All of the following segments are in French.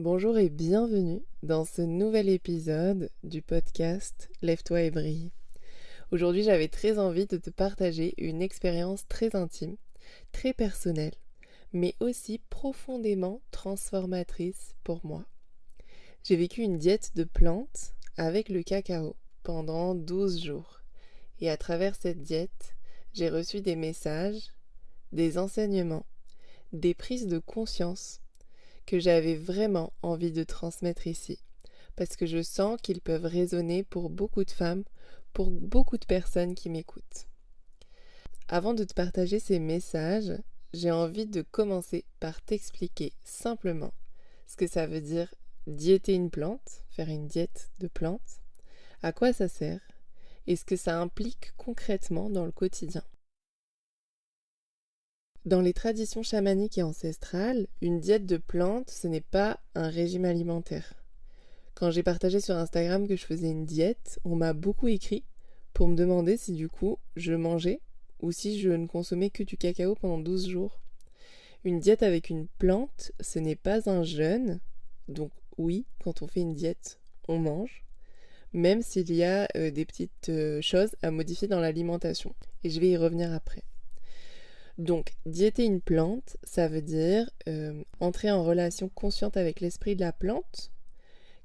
Bonjour et bienvenue dans ce nouvel épisode du podcast Lève-toi et brille. Aujourd'hui, j'avais très envie de te partager une expérience très intime, très personnelle, mais aussi profondément transformatrice pour moi. J'ai vécu une diète de plantes avec le cacao pendant 12 jours. Et à travers cette diète, j'ai reçu des messages, des enseignements, des prises de conscience que j'avais vraiment envie de transmettre ici, parce que je sens qu'ils peuvent résonner pour beaucoup de femmes, pour beaucoup de personnes qui m'écoutent. Avant de te partager ces messages, j'ai envie de commencer par t'expliquer simplement ce que ça veut dire diéter une plante, faire une diète de plantes, à quoi ça sert et ce que ça implique concrètement dans le quotidien. Dans les traditions chamaniques et ancestrales, une diète de plantes, ce n'est pas un régime alimentaire. Quand j'ai partagé sur Instagram que je faisais une diète, on m'a beaucoup écrit pour me demander si du coup je mangeais ou si je ne consommais que du cacao pendant 12 jours. Une diète avec une plante, ce n'est pas un jeûne. Donc oui, quand on fait une diète, on mange, même s'il y a des petites choses à modifier dans l'alimentation. Et je vais y revenir après. Donc, diéter une plante, ça veut dire entrer en relation consciente avec l'esprit de la plante,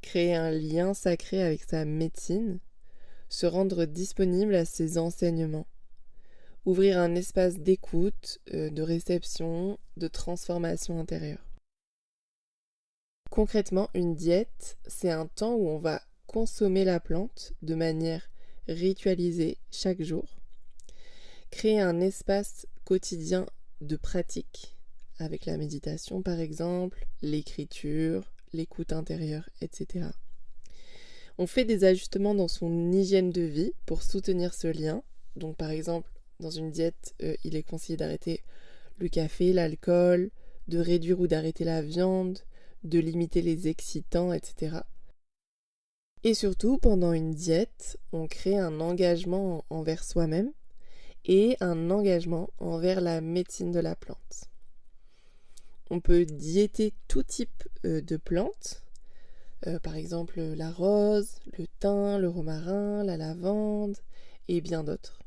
créer un lien sacré avec sa médecine, se rendre disponible à ses enseignements, ouvrir un espace d'écoute, de réception, de transformation intérieure. Concrètement, une diète, c'est un temps où on va consommer la plante de manière ritualisée chaque jour, créer un espace quotidien de pratique, avec la méditation par exemple, l'écriture, l'écoute intérieure, etc. On fait des ajustements dans son hygiène de vie pour soutenir ce lien. Donc par exemple, dans une diète, il est conseillé d'arrêter le café, l'alcool, de réduire ou d'arrêter la viande, de limiter les excitants, etc. Et surtout, pendant une diète, on crée un engagement envers soi-même et un engagement envers la médecine de la plante. On peut diéter tout type de plantes, par exemple la rose, le thym, le romarin, la lavande et bien d'autres,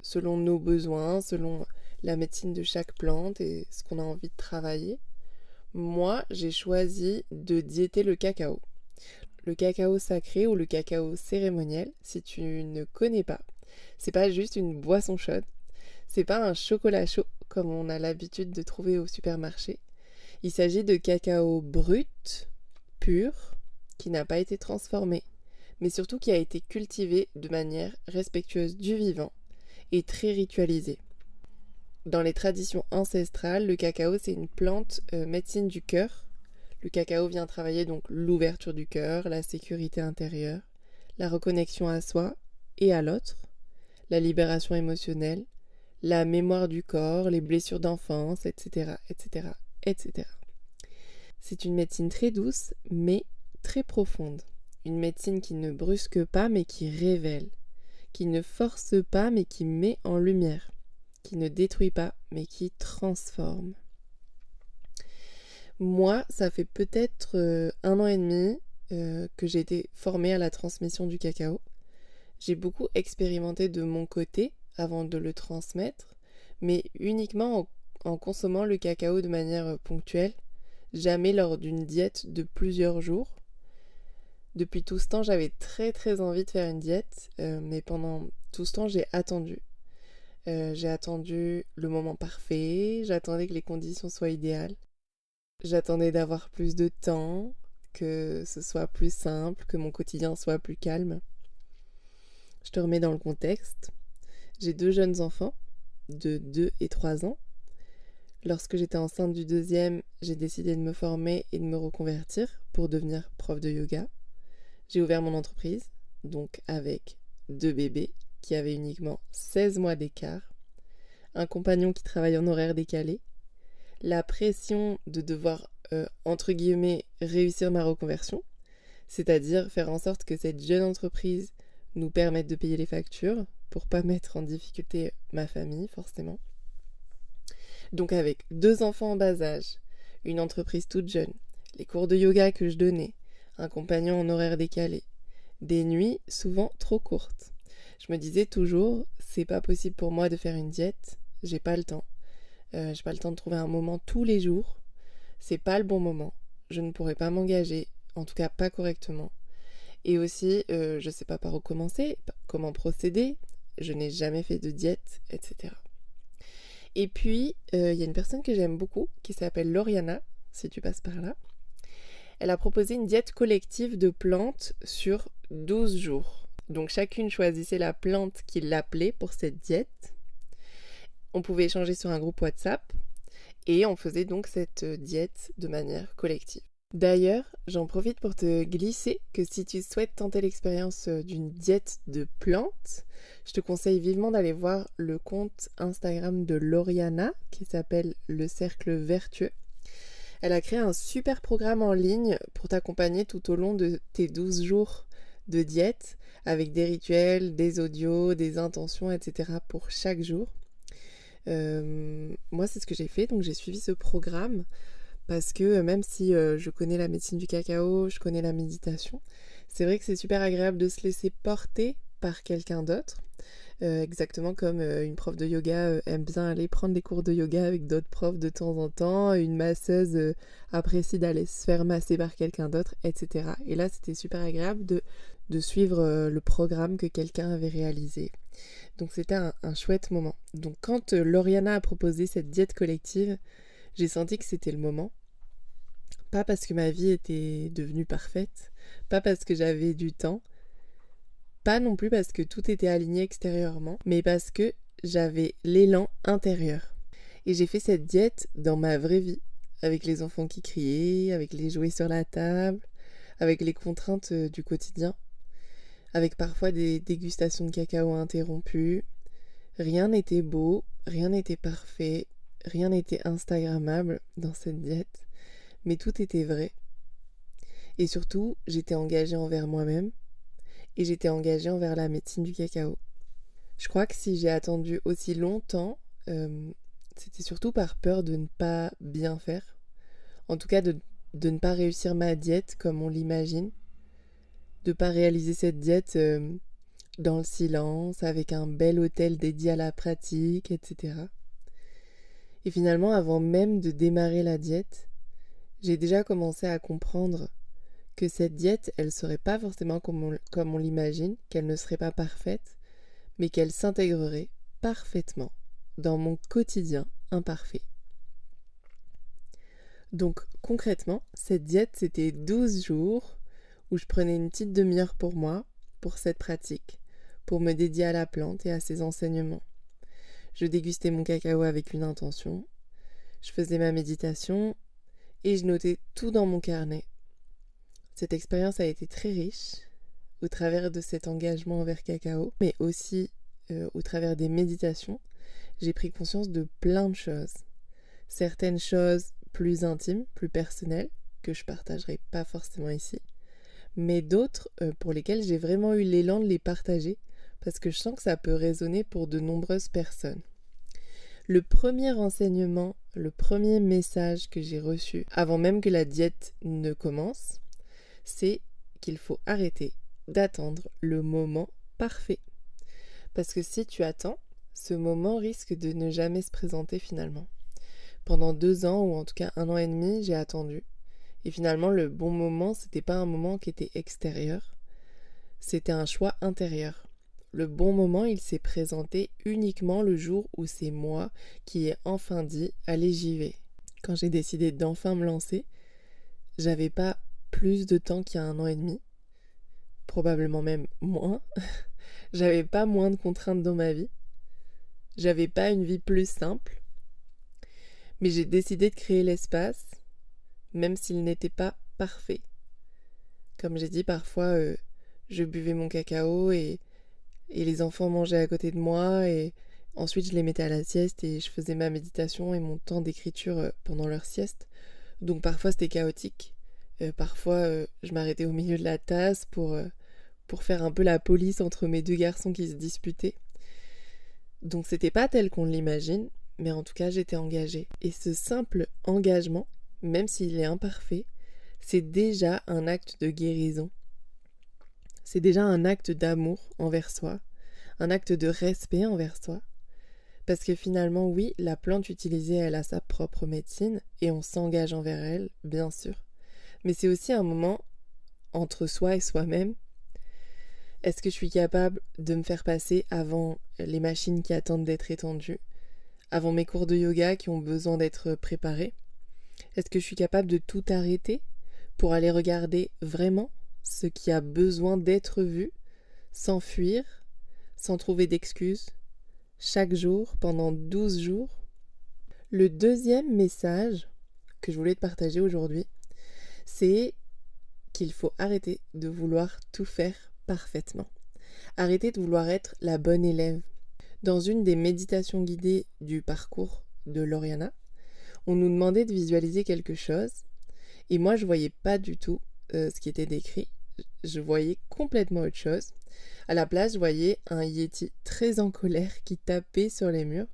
selon nos besoins, selon la médecine de chaque plante et ce qu'on a envie de travailler. Moi, j'ai choisi de diéter le cacao. Le cacao sacré ou le cacao cérémoniel, si tu ne connais pas. C'est pas juste une boisson chaude, c'est pas un chocolat chaud comme on a l'habitude de trouver au supermarché. Il s'agit de cacao brut, pur, qui n'a pas été transformé, mais surtout qui a été cultivé de manière respectueuse du vivant et très ritualisée. Dans les traditions ancestrales, le cacao c'est une plante médecine du cœur. Le cacao vient travailler donc l'ouverture du cœur, la sécurité intérieure, la reconnexion à soi et à l'autre, la libération émotionnelle, la mémoire du corps, les blessures d'enfance, etc., etc., etc. C'est une médecine très douce, mais très profonde. Une médecine qui ne brusque pas, mais qui révèle. Qui ne force pas, mais qui met en lumière. Qui ne détruit pas, mais qui transforme. Moi, ça fait peut-être 1 an et demi que j'ai été formée à la transmission du cacao. J'ai beaucoup expérimenté de mon côté avant de le transmettre, mais uniquement en consommant le cacao de manière ponctuelle, jamais lors d'une diète de plusieurs jours. Depuis tout ce temps, j'avais très très envie de faire une diète, mais pendant tout ce temps, j'ai attendu. J'ai attendu le moment parfait, j'attendais que les conditions soient idéales. J'attendais d'avoir plus de temps, que ce soit plus simple, que mon quotidien soit plus calme. Je te remets dans le contexte. J'ai 2 jeunes enfants, de 2 et 3 ans. Lorsque j'étais enceinte du deuxième, j'ai décidé de me former et de me reconvertir pour devenir prof de yoga. J'ai ouvert mon entreprise, donc avec 2 bébés qui avaient uniquement 16 mois d'écart, un compagnon qui travaille en horaire décalé, la pression de devoir, entre guillemets, réussir ma reconversion, c'est-à-dire faire en sorte que cette jeune entreprise nous permette de payer les factures pour pas mettre en difficulté ma famille, forcément. Donc avec 2 enfants en bas âge, une entreprise toute jeune, les cours de yoga que je donnais, un compagnon en horaire décalé, des nuits souvent trop courtes. Je me disais toujours, c'est pas possible pour moi de faire une diète, j'ai pas le temps. J'ai pas le temps de trouver un moment tous les jours. C'est pas le bon moment. Je ne pourrais pas m'engager, en tout cas pas correctement. Et aussi, je sais pas par où commencer, comment procéder. Je n'ai jamais fait de diète, etc. Et puis, il y a une personne que j'aime beaucoup qui s'appelle Lauriana, si tu passes par là. Elle a proposé une diète collective de plantes sur 12 jours. Donc chacune choisissait la plante qui l'appelait pour cette diète. On pouvait échanger sur un groupe WhatsApp et on faisait donc cette diète de manière collective. D'ailleurs, j'en profite pour te glisser que si tu souhaites tenter l'expérience d'une diète de plantes, je te conseille vivement d'aller voir le compte Instagram de Lauriana qui s'appelle Le Cercle Vertueux. Elle a créé un super programme en ligne pour t'accompagner tout au long de tes 12 jours de diète avec des rituels, des audios, des intentions, etc. pour chaque jour. Moi, c'est ce que j'ai fait, donc j'ai suivi ce programme parce que même si je connais la médecine du cacao, je connais la méditation, c'est vrai que c'est super agréable de se laisser porter par quelqu'un d'autre. Exactement comme une prof de yoga aime bien aller prendre des cours de yoga avec d'autres profs de temps en temps, une masseuse apprécie d'aller se faire masser par quelqu'un d'autre, etc. Et là, c'était super agréable de suivre le programme que quelqu'un avait réalisé. Donc c'était un chouette moment. Donc quand Lauriana a proposé cette diète collective, j'ai senti que c'était le moment. Pas parce que ma vie était devenue parfaite, pas parce que j'avais du temps, pas non plus parce que tout était aligné extérieurement, mais parce que j'avais l'élan intérieur. Et j'ai fait cette diète dans ma vraie vie, avec les enfants qui criaient, avec les jouets sur la table, avec les contraintes du quotidien, avec parfois des dégustations de cacao interrompues. Rien n'était beau, rien n'était parfait, rien n'était instagrammable dans cette diète, mais tout était vrai. Et surtout, j'étais engagée envers moi-même et j'étais engagée envers la médecine du cacao. Je crois que si j'ai attendu aussi longtemps, c'était surtout par peur de ne pas bien faire. En tout cas, de ne pas réussir ma diète comme on l'imagine. De ne pas réaliser cette diète dans le silence, avec un bel hôtel dédié à la pratique, etc. Et finalement, avant même de démarrer la diète, j'ai déjà commencé à comprendre que cette diète, elle serait pas forcément comme on l'imagine, qu'elle ne serait pas parfaite, mais qu'elle s'intégrerait parfaitement dans mon quotidien imparfait. Donc concrètement, cette diète, c'était 12 jours où je prenais une petite demi-heure pour moi, pour cette pratique, pour me dédier à la plante et à ses enseignements. Je dégustais mon cacao avec une intention, je faisais ma méditation et je notais tout dans mon carnet. Cette expérience a été très riche au travers de cet engagement envers cacao, mais aussi au travers des méditations. J'ai pris conscience de plein de choses. Certaines choses plus intimes, plus personnelles, que je partagerai pas forcément ici, mais d'autres pour lesquelles j'ai vraiment eu l'élan de les partager parce que je sens que ça peut résonner pour de nombreuses personnes. Le premier enseignement, le premier message que j'ai reçu avant même que la diète ne commence, c'est qu'il faut arrêter d'attendre le moment parfait. Parce que si tu attends, ce moment risque de ne jamais se présenter finalement. Pendant 2 ans, ou en tout cas 1 an et demi, j'ai attendu. Et finalement, le bon moment, c'était pas un moment qui était extérieur, c'était un choix intérieur. Le bon moment, il s'est présenté uniquement le jour où c'est moi qui ai enfin dit « allez, j'y vais ». Quand j'ai décidé d'enfin me lancer, j'avais pas plus de temps qu'il y a 1 an et demi, probablement même moins. J'avais pas moins de contraintes dans ma vie. J'avais pas une vie plus simple. Mais j'ai décidé de créer l'espace, même s'il n'était pas parfait. Comme j'ai dit, parfois, je buvais mon cacao et les enfants mangeaient à côté de moi et ensuite je les mettais à la sieste et je faisais ma méditation et mon temps d'écriture pendant leur sieste. Donc parfois c'était chaotique. Parfois je m'arrêtais au milieu de la tasse pour faire un peu la police entre mes 2 garçons qui se disputaient. Donc c'était pas tel qu'on l'imagine, mais en tout cas j'étais engagée. Et ce simple engagement, même s'il est imparfait, c'est déjà un acte de guérison. C'est déjà un acte d'amour envers soi, un acte de respect envers soi. Parce que finalement, oui, la plante utilisée, elle a sa propre médecine et on s'engage envers elle, bien sûr. Mais c'est aussi un moment entre soi et soi-même. Est-ce que je suis capable de me faire passer avant les machines qui attendent d'être étendues, avant mes cours de yoga qui ont besoin d'être préparés? Est-ce que je suis capable de tout arrêter pour aller regarder vraiment ce qui a besoin d'être vu, sans fuir, sans trouver d'excuses, chaque jour, pendant 12 jours? Le deuxième message que je voulais te partager aujourd'hui, c'est qu'il faut arrêter de vouloir tout faire parfaitement. Arrêter de vouloir être la bonne élève. Dans une des méditations guidées du parcours de Loriana, on nous demandait de visualiser quelque chose et moi je voyais pas du tout ce qui était décrit. Je voyais complètement autre chose. À la place, je voyais un Yeti très en colère qui tapait sur les murs.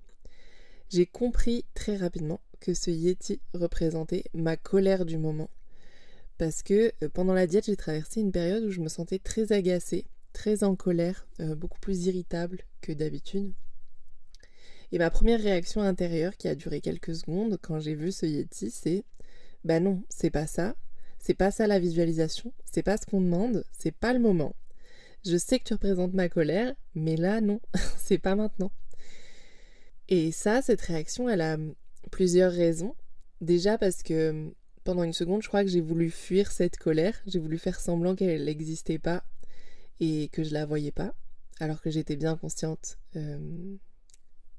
J'ai compris très rapidement que ce Yeti représentait ma colère du moment. Parce que pendant la diète, j'ai traversé une période où je me sentais très agacée, très en colère, beaucoup plus irritable que d'habitude. Et ma première réaction intérieure, qui a duré quelques secondes quand j'ai vu ce Yeti, c'est « Bah non, c'est pas ça la visualisation, c'est pas ce qu'on demande, c'est pas le moment. Je sais que tu représentes ma colère, mais là non, c'est pas maintenant. » Et ça, cette réaction, elle a plusieurs raisons. Déjà parce que pendant une seconde, je crois que j'ai voulu fuir cette colère, j'ai voulu faire semblant qu'elle n'existait pas et que je la voyais pas, alors que j'étais bien consciente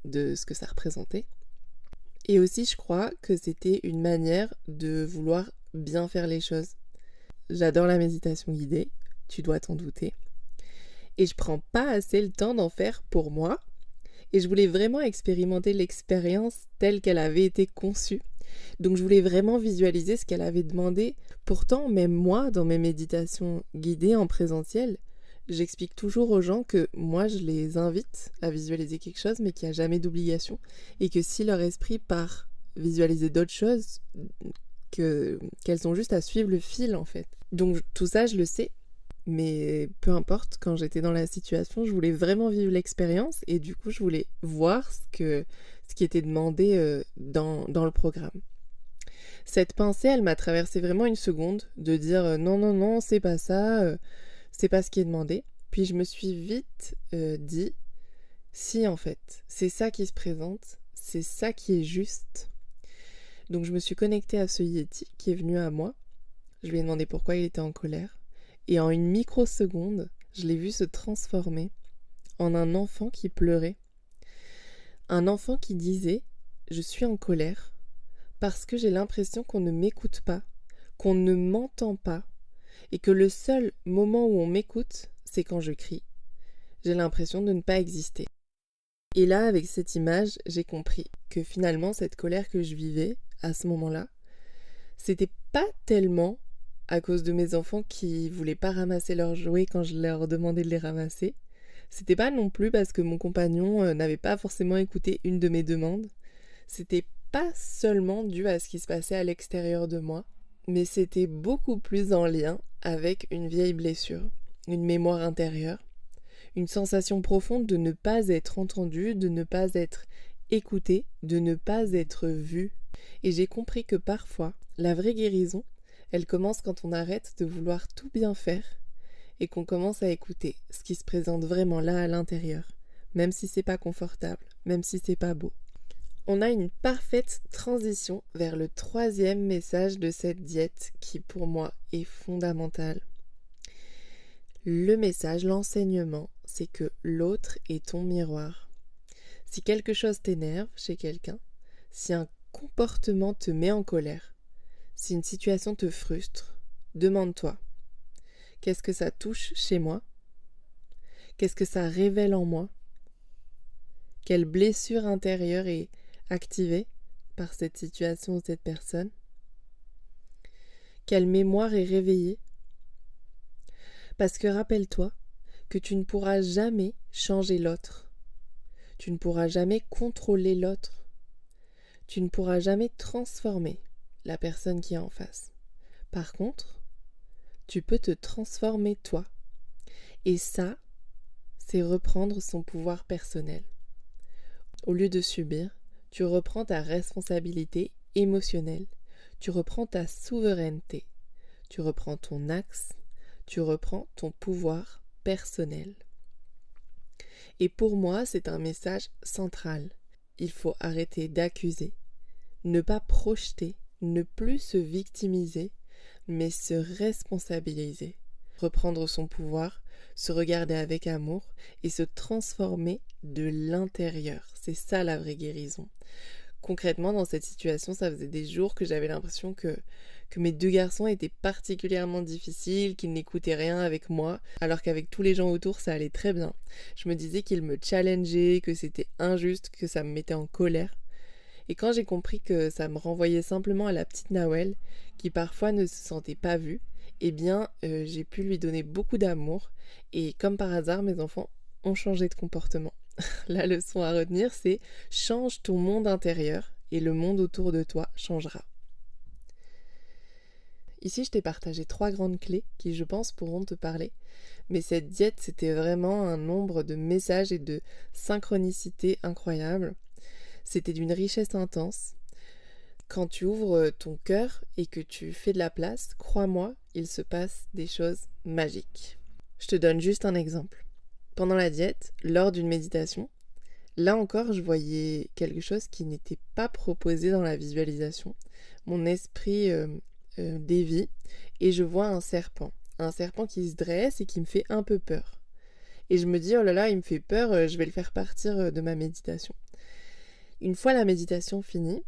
de ce que ça représentait. Et aussi, je crois que c'était une manière de vouloir bien faire les choses. J'adore la méditation guidée, tu dois t'en douter. Et je prends pas assez le temps d'en faire pour moi. Et je voulais vraiment expérimenter l'expérience telle qu'elle avait été conçue. Donc je voulais vraiment visualiser ce qu'elle avait demandé. Pourtant, même moi, dans mes méditations guidées en présentiel, j'explique toujours aux gens que moi, je les invite à visualiser quelque chose, mais qu'il n'y a jamais d'obligation. Et que si leur esprit part visualiser d'autres choses, qu'elles ont juste à suivre le fil, en fait. Donc tout ça, je le sais. Mais peu importe, quand j'étais dans la situation, je voulais vraiment vivre l'expérience et du coup, je voulais voir ce qui était demandé dans le programme. Cette pensée, elle m'a traversé vraiment une seconde de dire non, non, non, c'est pas ça, c'est pas ce qui est demandé. Puis je me suis vite dit, si en fait, c'est ça qui se présente, c'est ça qui est juste. Donc je me suis connectée à ce Yeti qui est venu à moi. Je lui ai demandé pourquoi il était en colère. Et en une microseconde, je l'ai vu se transformer en un enfant qui pleurait. Un enfant qui disait « Je suis en colère parce que j'ai l'impression qu'on ne m'écoute pas, qu'on ne m'entend pas, et que le seul moment où on m'écoute, c'est quand je crie. J'ai l'impression de ne pas exister. » Et là, avec cette image, j'ai compris que finalement, cette colère que je vivais à ce moment-là, c'était pas tellement à cause de mes enfants qui voulaient pas ramasser leurs jouets quand je leur demandais de les ramasser. C'était pas non plus parce que mon compagnon n'avait pas forcément écouté une de mes demandes. C'était pas seulement dû à ce qui se passait à l'extérieur de moi, mais c'était beaucoup plus en lien avec une vieille blessure, une mémoire intérieure, une sensation profonde de ne pas être entendu, de ne pas être écouté, de ne pas être vu. Et j'ai compris que parfois, la vraie guérison, elle commence quand on arrête de vouloir tout bien faire et qu'on commence à écouter ce qui se présente vraiment là à l'intérieur, même si c'est pas confortable, même si c'est pas beau. On a une parfaite transition vers le troisième message de cette diète qui pour moi est fondamental. Le message, l'enseignement, c'est que l'autre est ton miroir. Si quelque chose t'énerve chez quelqu'un, si un comportement te met en colère, si une situation te frustre, demande-toi, qu'est-ce que ça touche chez moi? Qu'est-ce que ça révèle en moi? Quelle blessure intérieure est activée par cette situation ou cette personne? Quelle mémoire est réveillée? Parce que rappelle-toi que tu ne pourras jamais changer l'autre. Tu ne pourras jamais contrôler l'autre. Tu ne pourras jamais transformer la personne qui est en face. Par contre, tu peux te transformer toi. Et ça, c'est reprendre son pouvoir personnel. Au lieu de subir, tu reprends ta responsabilité émotionnelle. Tu reprends ta souveraineté. Tu reprends ton axe. Tu reprends ton pouvoir personnel. Et pour moi, c'est un message central. Il faut arrêter d'accuser, ne pas projeter, ne plus se victimiser, mais se responsabiliser. Reprendre son pouvoir, se regarder avec amour et se transformer de l'intérieur. C'est ça la vraie guérison. Concrètement, dans cette situation, ça faisait des jours que j'avais l'impression que mes deux garçons étaient particulièrement difficiles, qu'ils n'écoutaient rien avec moi, alors qu'avec tous les gens autour, ça allait très bien. Je me disais qu'ils me challengeaient, que c'était injuste, que ça me mettait en colère. Et quand j'ai compris que ça me renvoyait simplement à la petite Nawel, qui parfois ne se sentait pas vue, eh bien, j'ai pu lui donner beaucoup d'amour. Et comme par hasard, mes enfants ont changé de comportement. La leçon à retenir, c'est change ton monde intérieur et le monde autour de toi changera. Ici, je t'ai partagé 3 grandes clés qui, je pense, pourront te parler. Mais cette diète, c'était vraiment un nombre de messages et de synchronicités incroyables. C'était d'une richesse intense. Quand tu ouvres ton cœur et que tu fais de la place, crois-moi, il se passe des choses magiques. Je te donne juste un exemple. Pendant la diète, lors d'une méditation, là encore, je voyais quelque chose qui n'était pas proposé dans la visualisation. Mon esprit dévie et je vois un serpent qui se dresse et qui me fait un peu peur. Et je me dis, oh là là, il me fait peur, je vais le faire partir de ma méditation. Une fois la méditation finie,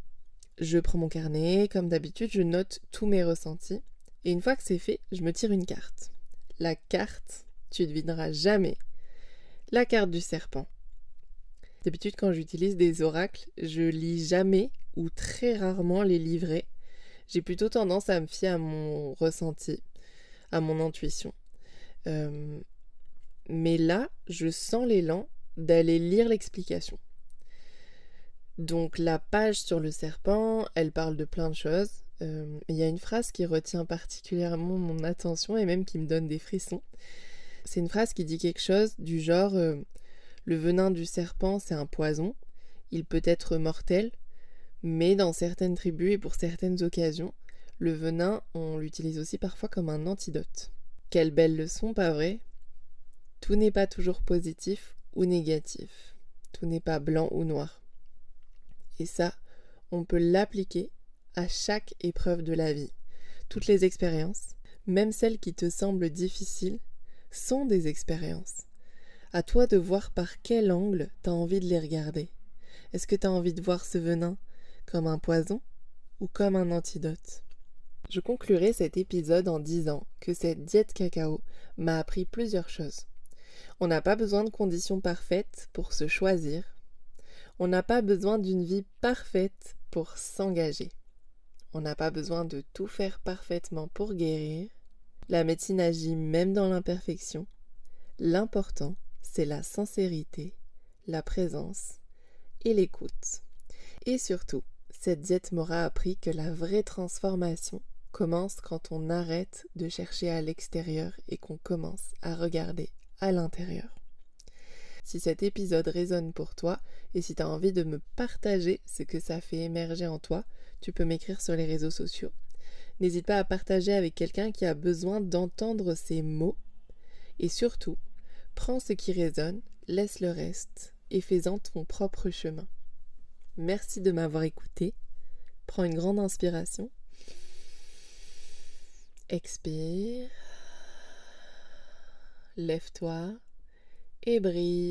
je prends mon carnet, comme d'habitude, je note tous mes ressentis. Et une fois que c'est fait, je me tire une carte. La carte, tu ne devineras jamais, la carte du serpent. D'habitude, quand j'utilise des oracles, je lis jamais ou très rarement les livrets. J'ai plutôt tendance à me fier à mon ressenti, à mon intuition. Mais là, je sens l'élan d'aller lire l'explication. Donc la page sur le serpent, elle parle de plein de choses. Il y a une phrase qui retient particulièrement mon attention et même qui me donne des frissons. C'est une phrase qui dit quelque chose du genre le venin du serpent, c'est un poison. Il peut être mortel, mais dans certaines tribus et pour certaines occasions, le venin, on l'utilise aussi parfois comme un antidote. Quelle belle leçon, pas vrai ? Tout n'est pas toujours positif ou négatif. Tout n'est pas blanc ou noir. Et ça, on peut l'appliquer à chaque épreuve de la vie. Toutes les expériences, même celles qui te semblent difficiles, sont des expériences. À toi de voir par quel angle tu as envie de les regarder. Est-ce que tu as envie de voir ce venin comme un poison ou comme un antidote ? Je conclurai cet épisode en disant que cette diète cacao m'a appris plusieurs choses. On n'a pas besoin de conditions parfaites pour se choisir. On n'a pas besoin d'une vie parfaite pour s'engager. On n'a pas besoin de tout faire parfaitement pour guérir. La médecine agit même dans l'imperfection. L'important, c'est la sincérité, la présence et l'écoute. Et surtout, cette diète m'aura appris que la vraie transformation commence quand on arrête de chercher à l'extérieur et qu'on commence à regarder à l'intérieur. Si cet épisode résonne pour toi et si tu as envie de me partager ce que ça fait émerger en toi, tu peux m'écrire sur les réseaux sociaux. N'hésite pas à partager avec quelqu'un qui a besoin d'entendre ces mots. Et surtout, prends ce qui résonne, laisse le reste et fais-en ton propre chemin. Merci de m'avoir écouté. Prends une grande inspiration. Expire. Lève-toi et brille.